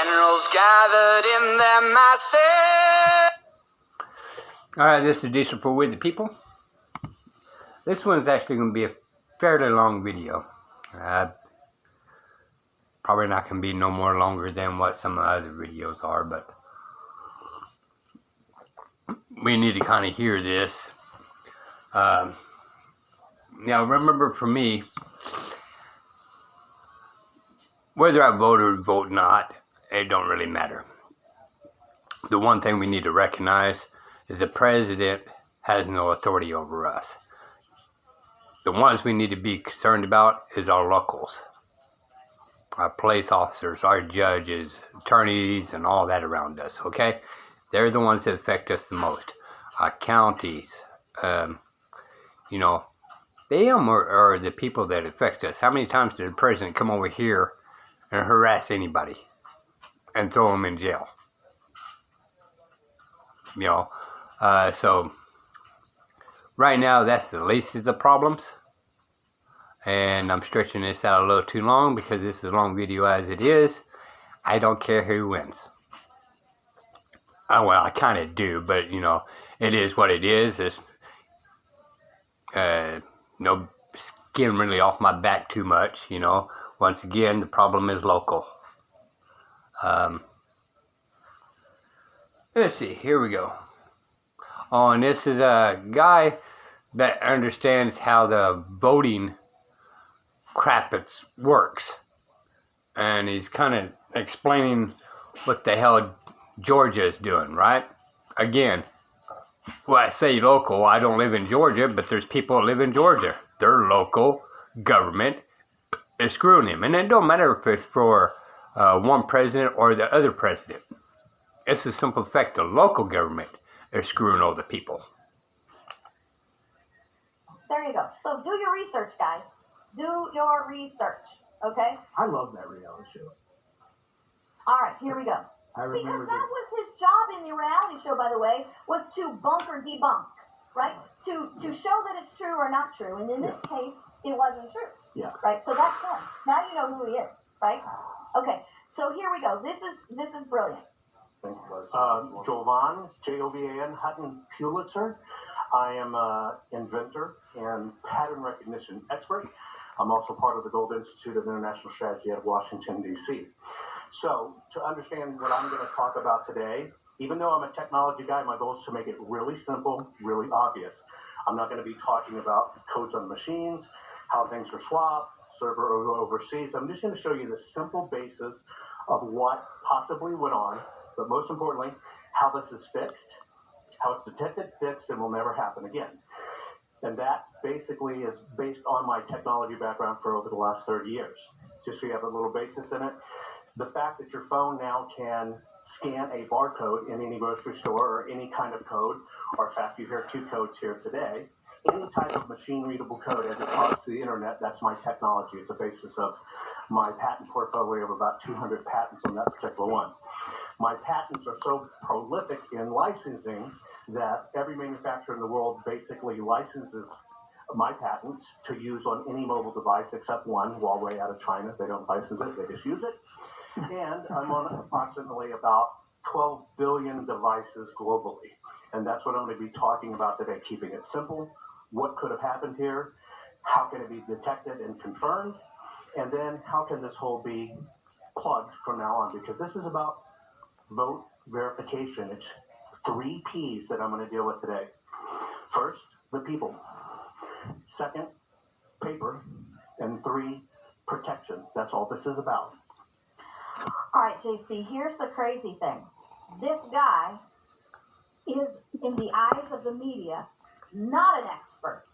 Generals gathered in their masses. Alright, this is Diesel for With the People. This one's actually going to be a fairly long video. Probably not going to be no more longer than what some of the other videos are, but we need to kind of hear this. Now remember, for me, whether I vote or vote not, it don't really matter. The one thing we need to recognize is the president has no authority over us. The ones we need to be concerned about is our locals, our police officers, our judges, attorneys, and all that around us, okay? They're the ones that affect us the most. Our counties, they are the people that affect us. How many times did the president come over here and harass anybody and throw them in jail? So right now that's the least of the problems, and I'm stretching this out a little too long because this is a long video as it is. I don't care who wins. Well, I kind of do, but it is what it is. It's no skin really off my back too much. Once again, the problem is local. Let's see, here we go. Oh, and this is a guy that understands how the voting crap works. And he's kind of explaining what the hell Georgia is doing, right? Again, when I say local, I don't live in Georgia, but there's people that live in Georgia. Their local government is screwing him. And it don't matter if it's for one president or the other president. It's the simple fact the local government is screwing all the people. There you go. So do your research, guys. Do your research, okay? I love that reality show. All right, here we go. Because that was his job in the reality show, by the way, was to bunk or debunk, right? To show that it's true or not true. And in this case, it wasn't true. Yeah. Right? So that's him. Now you know who he is, right? Okay. So here we go. This is brilliant. Jovan, Jovan Hutton Pulitzer. I am an inventor and pattern recognition expert. I'm also part of the Gold Institute of International Strategy at Washington, D.C. So, to understand what I'm going to talk about today, even though I'm a technology guy, my goal is to make it really simple, really obvious. I'm not going to be talking about codes on machines, how things are swapped, server overseas. I'm just going to show you the simple basis of what possibly went on, but most importantly, how this is fixed, how it's detected, fixed, and will never happen again. And that basically is based on my technology background for over the last 30 years. Just so you have a little basis in it. The fact that your phone now can scan a barcode in any grocery store or any kind of code, or in fact, you hear two codes here today, any type of machine-readable code as it talks to the internet, that's my technology. It's the basis of my patent portfolio of about 200 patents on that particular one. My patents are so prolific in licensing that every manufacturer in the world basically licenses my patents to use on any mobile device except one, Huawei out of China. They don't license it, they just use it. And I'm on approximately about 12 billion devices globally. And that's what I'm going to be talking about today, keeping it simple. What could have happened here? How can it be detected and confirmed? And then how can this whole be plugged from now on? Because this is about vote verification. It's 3 P's that I'm going to deal with today. First, the people. Second, paper. And 3, protection. That's all this is about. All right, JC, here's the crazy thing. This guy is, in the eyes of the media, not an expert.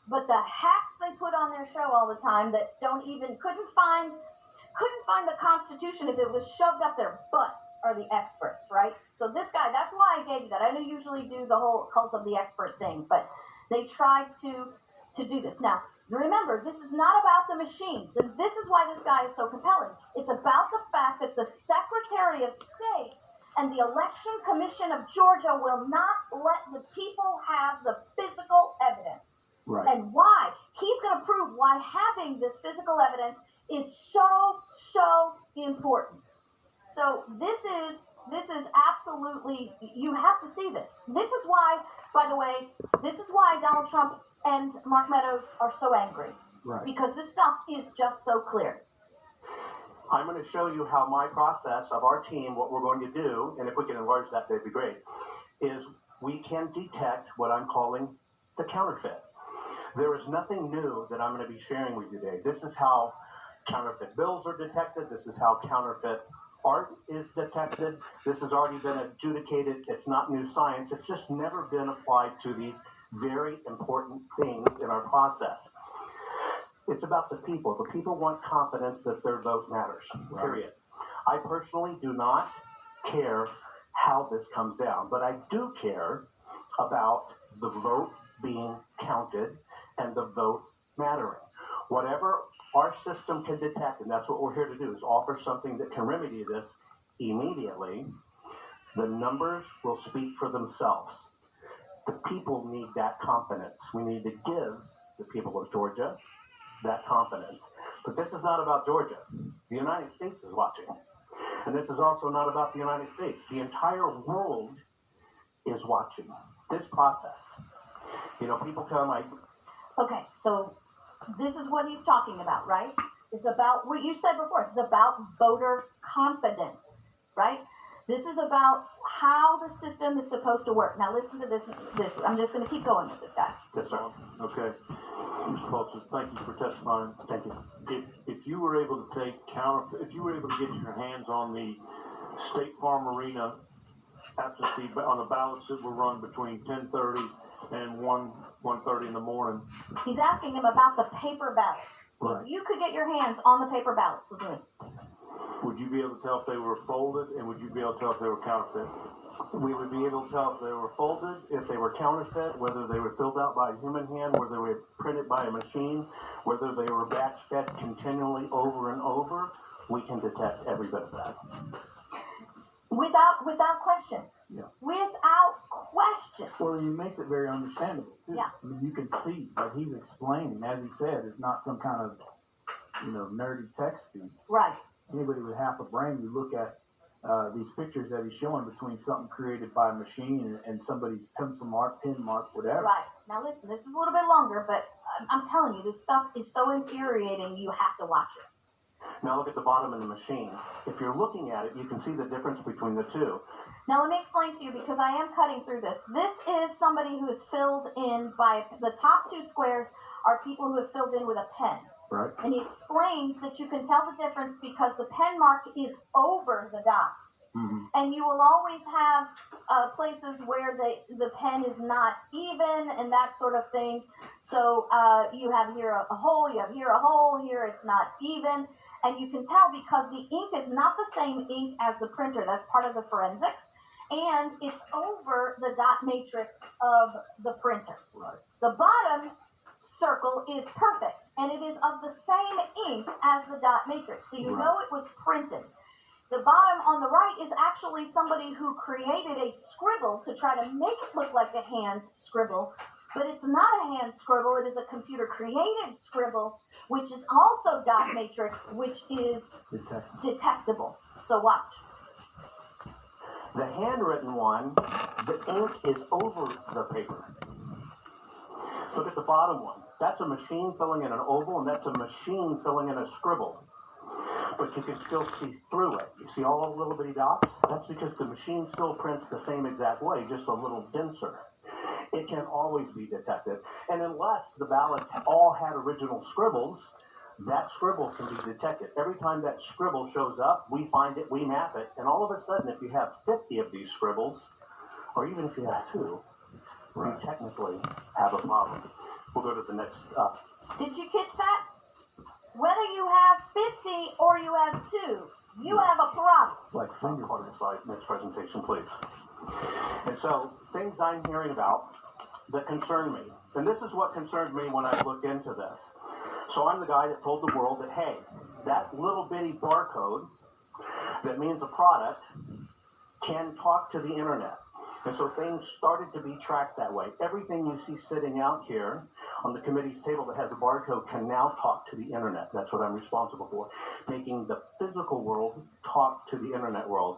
But the hacks they put on their show all the time that couldn't find the Constitution if it was shoved up their butt are the experts, right? So this guy, that's why I gave you that. I don't usually do the whole cult of the expert thing, but they tried to do this. Now, remember, this is not about the machines, and this is why this guy is so compelling. It's about the fact that the Secretary of State and the Election Commission of Georgia will not let the people have the physical evidence. Right. And why? He's going to prove why having this physical evidence is so important. So this is absolutely, you have to see this. This is why, by the way, this is why Donald Trump and Mark Meadows are so angry. Right. Because this stuff is just so clear. I'm going to show you how my process of our team, what we're going to do, and if we can enlarge that, that'd be great, is we can detect what I'm calling the counterfeit. There is nothing new that I'm going to be sharing with you today. This is how counterfeit bills are detected. This is how counterfeit art is detected. This has already been adjudicated. It's not new science. It's just never been applied to these very important things in our process. It's about the people. The people want confidence that their vote matters, period. I personally do not care how this comes down, but I do care about the vote being counted and the vote mattering. Whatever our system can detect, and that's what we're here to do, is offer something that can remedy this immediately. The numbers will speak for themselves. The people need that confidence. We need to give the people of Georgia that confidence. But this is not about Georgia. The United States is watching. And this is also not about the United States. The entire world is watching this process. You know, people come like, Okay, so this is what he's talking about, right? It's about what you said before. It's about voter confidence, right? This is about how the system is supposed to work. Now listen to this. I'm just going to keep going with this guy. yes, sir. Okay. Mr. Pulcher, thank you for testifying. Thank you. If you were able to if you were able to get your hands on the State Farm Arena absentee on the ballots that were run between 10:30 and 1:30 in the morning. He's asking him about the paper ballots. Right. If you could get your hands on the paper ballots, listen to this. Would you be able to tell if they were folded, and would you be able to tell if they were counterfeit? We would be able to tell if they were folded, if they were counterfeit, whether they were filled out by a human hand, whether they were printed by a machine, whether they were batch fed continually over and over. We can detect every bit of that. Without question. Yeah. Without question. Well, he makes it very understandable too. Yeah. I mean, you can see, like he's explaining, as he said, it's not some kind of, nerdy text speak. Right. Anybody with half a brain, you look at these pictures that he's showing between something created by a machine and somebody's pencil mark, pen mark, whatever. Right. Now listen, this is a little bit longer, but I'm telling you, this stuff is so infuriating, you have to watch it. Now look at the bottom of the machine. If you're looking at it, you can see the difference between the two. Now let me explain to you, because I am cutting through this. This is somebody who is filled in by, the top two squares are people who have filled in with a pen. Right. And he explains that you can tell the difference because the pen mark is over the dots. Mm-hmm. And you will always have places where the pen is not even and that sort of thing. So you have here a hole, you have here a hole, here it's not even. And you can tell because the ink is not the same ink as the printer. That's part of the forensics. And it's over the dot matrix of the printer. Right. The bottom circle is perfect, and it is of the same ink as the dot matrix. So you Right. know it was printed. The bottom on the right is actually somebody who created a scribble to try to make it look like a hand scribble, but it's not a hand scribble. It is a computer-created scribble, which is also dot matrix, which is detectable. So watch. The handwritten one, the ink is over the paper. Look at the bottom one. That's a machine filling in an oval, and that's a machine filling in a scribble. But you can still see through it. You see all the little bitty dots? That's because the machine still prints the same exact way, just a little denser. It can always be detected. And unless the ballots all had original scribbles, that scribble can be detected. Every time that scribble shows up, we find it, we map it, and all of a sudden, if you have 50 of these scribbles, or even if you have 2, we technically have a problem. We'll go to the next Did you catch that? Whether you have 50 or you have 2, you have a problem. Like part of the slide. Next presentation, please. And so, things I'm hearing about that concern me. And this is what concerned me when I looked into this. So I'm the guy that told the world that, hey, that little bitty barcode that means a product can talk to the internet. And so things started to be tracked that way. Everything you see sitting out here on the committee's table that has a barcode can now talk to the internet. That's what I'm responsible for, making the physical world talk to the internet world.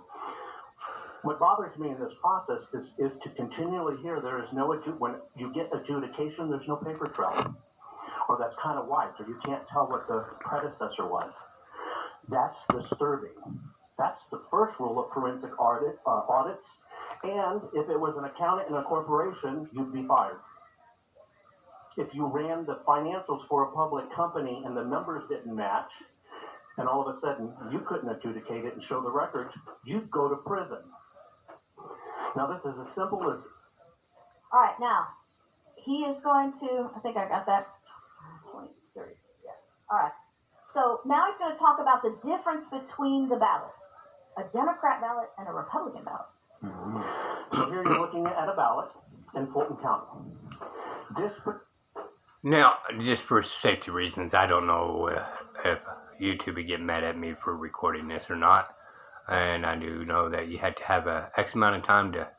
What bothers me in this process is to continually hear there is no, when you get adjudication, there's no paper trail. Or that's kind of wiped, or you can't tell what the predecessor was. That's disturbing. That's the first rule of forensic audits. And if it was an accountant in a corporation, you'd be fired. If you ran the financials for a public company and the numbers didn't match, and all of a sudden you couldn't adjudicate it and show the records, you'd go to prison. Now this is as simple as... All right, now, he is going to, I think I got that. 20, 30, yeah. All right. So now he's going to talk about the difference between the ballots, a Democrat ballot and a Republican ballot. So here you're looking at a ballot in Fulton County. Now, just for safety reasons, I don't know if YouTube would get mad at me for recording this or not. And I do know that you had to have a X amount of time to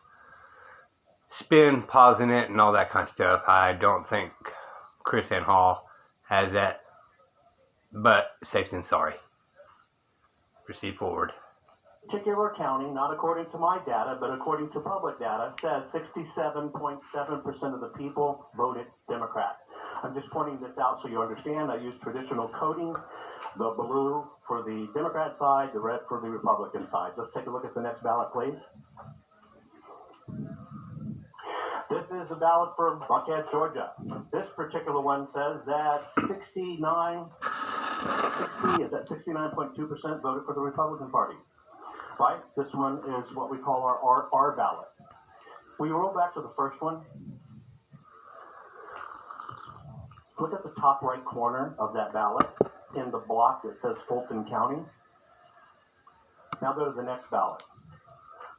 spin, pausing it, and all that kind of stuff. I don't think KrisAnne Hall has that. But safe than sorry. Proceed forward. Particular county, not according to my data, but according to public data, says 67.7% of the people voted Democrat. I'm just pointing this out so you understand. I use traditional coding, the blue for the Democrat side, the red for the Republican side. Let's take a look at the next ballot, please. This is a ballot for Buckhead, Georgia. This particular one says that 69.2% voted for the Republican Party. Right? This one is what we call our R ballot. Will you roll back to the first one? Look at the top right corner of that ballot in the block that says Fulton County. Now go to the next ballot.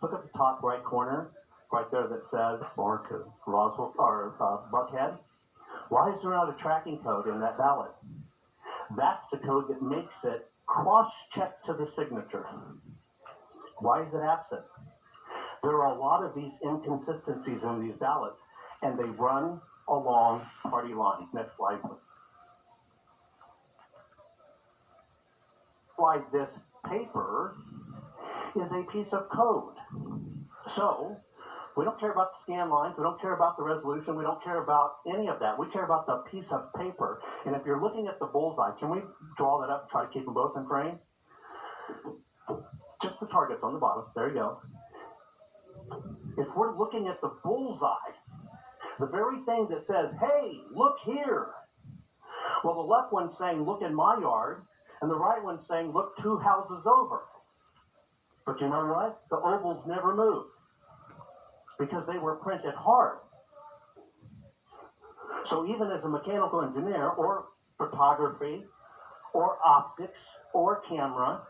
Look at the top right corner right there that says Roswell or Buckhead. Why is there not a tracking code in that ballot? That's the code that makes it cross-check to the signature. Why is it absent? There are a lot of these inconsistencies in these ballots, and they run along party lines. Next slide, please. Why this paper is a piece of code. So, we don't care about the scan lines, we don't care about the resolution, we don't care about any of that. We care about the piece of paper. And if you're looking at the bullseye, can we draw that up and try to keep them both in frame? Just the targets on the bottom. There you go. If we're looking at the bullseye, the very thing that says, hey, look here. Well, the left one's saying, look in my yard, and the right one's saying, look 2 houses over. But you know what? The ovals never move because they were printed hard. So even as a mechanical engineer or photography or optics or camera,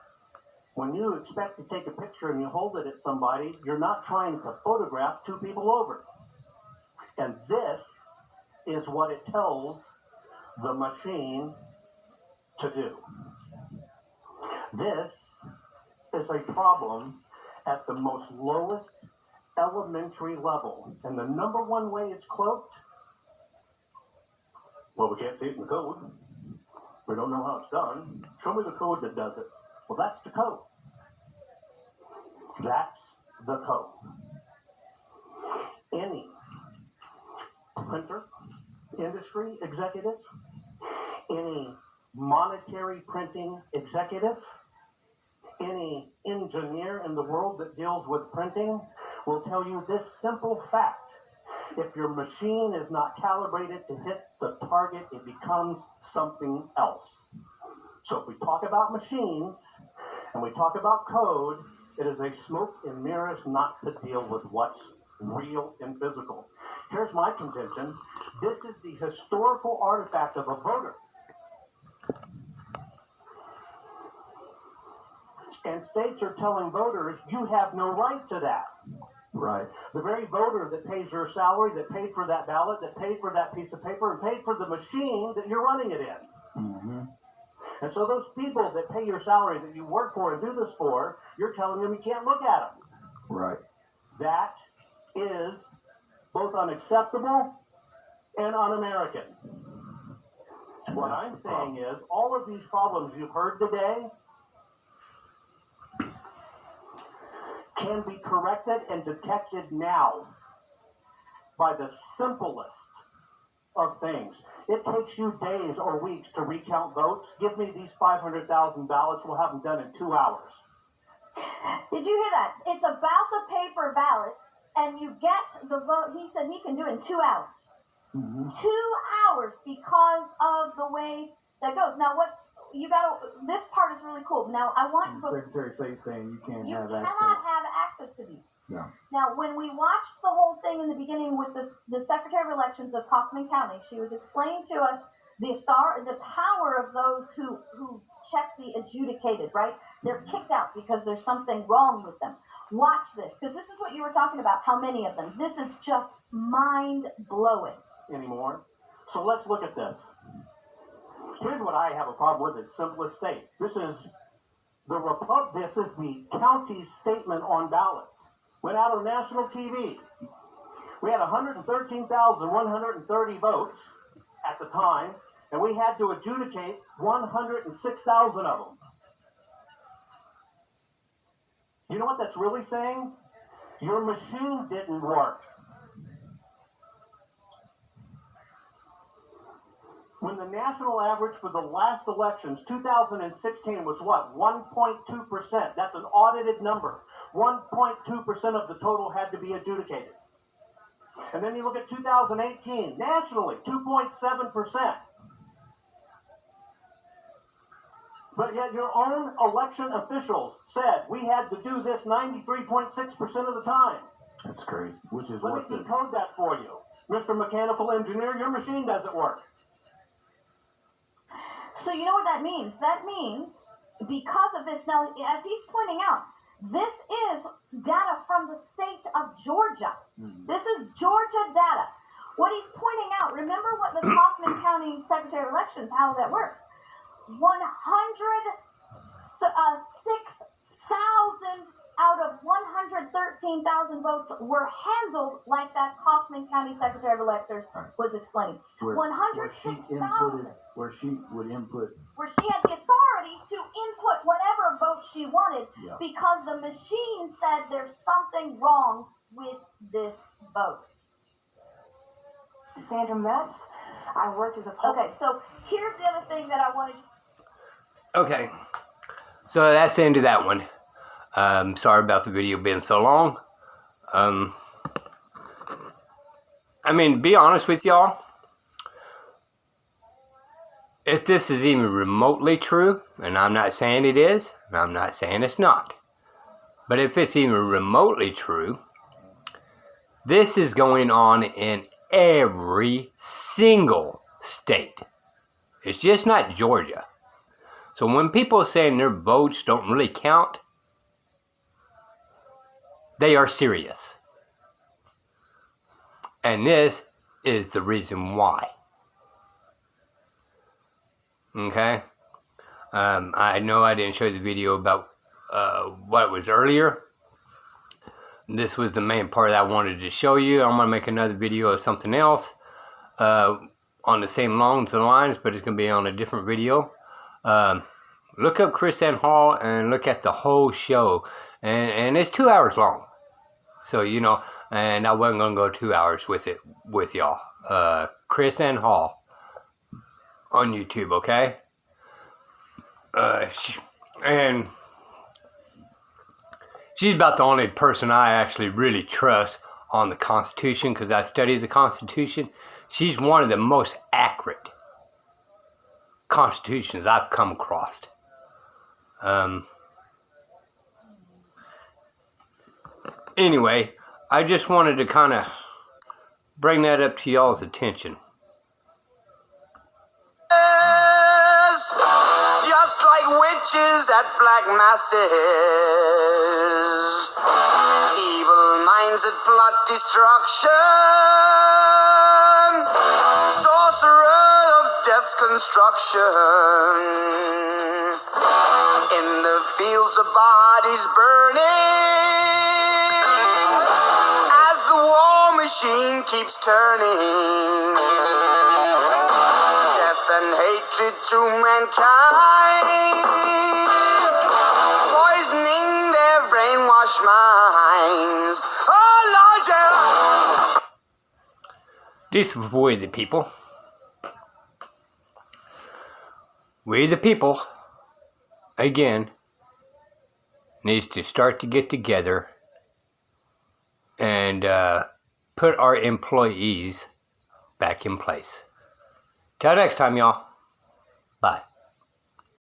when you expect to take a picture and you hold it at somebody, you're not trying to photograph 2 people over. And this is what it tells the machine to do. This is a problem at the most lowest elementary level. And the number one way it's cloaked, well, we can't see it in the code. We don't know how it's done. Show me the code that does it. Well, that's the code. That's the code. Any printer industry executive, any monetary printing executive, any engineer in the world that deals with printing will tell you this simple fact. If your machine is not calibrated to hit the target, it becomes something else. So if we talk about machines and we talk about code, it is a smoke and mirrors not to deal with what's real and physical. Here's my contention. This is the historical artifact of a voter. And states are telling voters, you have no right to that. Right. The very voter that pays your salary, that paid for that ballot, that paid for that piece of paper, and paid for the machine that you're running it in. Mm-hmm. And so those people that pay your salary, that you work for and do this for, you're telling them you can't look at them. Right. That is both unacceptable and un-American. What I'm saying is, all of these problems you've heard today can be corrected and detected now by the simplest of things. It takes you days or weeks to recount votes. Give me these 500,000 ballots, we'll have them done in 2 hours. Did you hear that? It's about the paper ballots, and you get the vote. He said he can do it in 2 hours. 2 hours because of the way that goes. Now, this part is really cool. Now, I want Secretary Say's saying you can't you have cannot access. have access to these. No. Now, when we watched the whole thing in the beginning with the Secretary of Elections of Kaufman County, she was explaining to us the power of those who check the adjudicated, right? They're kicked out because there's something wrong with them. Watch this, because this is what you were talking about, how many of them. This is just mind-blowing. Anymore. So let's look at this. Here's what I have a problem with: its simplest state. This is the county's statement on ballots. Went out on national TV. We had 113,130 votes at the time, and we had to adjudicate 106,000 of them. You know what that's really saying? Your machine didn't work. When the national average for the last elections, 2016, was what? 1.2%. That's an audited number. 1.2% of the total had to be adjudicated. And then you look at 2018, nationally, 2.7%. But yet your own election officials said we had to do this 93.6% of the time. That's crazy. Which is Let what me decode that for you. Mr. Mechanical Engineer, your machine doesn't work. So you know what that means? That means because of this, now as he's pointing out, this is data from the state of Georgia. This is Georgia data. What he's pointing out, remember what the Kaufman County Secretary of Elections, how that works. 106,000 out of 113,000 votes were handled like that Kaufman County Secretary of Elections was explaining. 106,000. Where she would input. Where she had the authority to input whatever vote she wanted because the machine said there's something wrong with this vote. Sandra Metz. I worked as a Okay, so here's the other thing that I wanted. Okay, so that's the end of that one. Sorry about the video being so long. I mean, to be honest with y'all, if this is even remotely true, and I'm not saying it is, and I'm not saying it's not, but if it's even remotely true, this is going on in every single state. It's just not Georgia. So when people are saying their votes don't really count, they are serious. And this is the reason why. Okay? I know I didn't show the video about what was earlier. This was the main part that I wanted to show you. I'm going to make another video of something else on the same lines and lines, but it's going to be on a different video. Look up KrisAnne Hall and look at the whole show. And it's 2 hours long. So, you know, and I wasn't going to go 2 hours with it with y'all. KrisAnne Hall on YouTube, okay? And she's about the only person I actually really trust on the Constitution because I studied the Constitution. She's one of the most accurate constitutions I've come across. Anyway, I just wanted to kind of bring that up to y'all's attention. Just like witches at black masses, evil minds that plot destruction, sorcerer of death's construction, in the fields of bodies burning, as the war machine machine keeps turning. Death and hatred to mankind, poisoning their brainwashed minds. Oh, Lord, yeah. This is we the people. We the people, again, needs to start to get together and put our employees back in place. Till next time, y'all. Bye.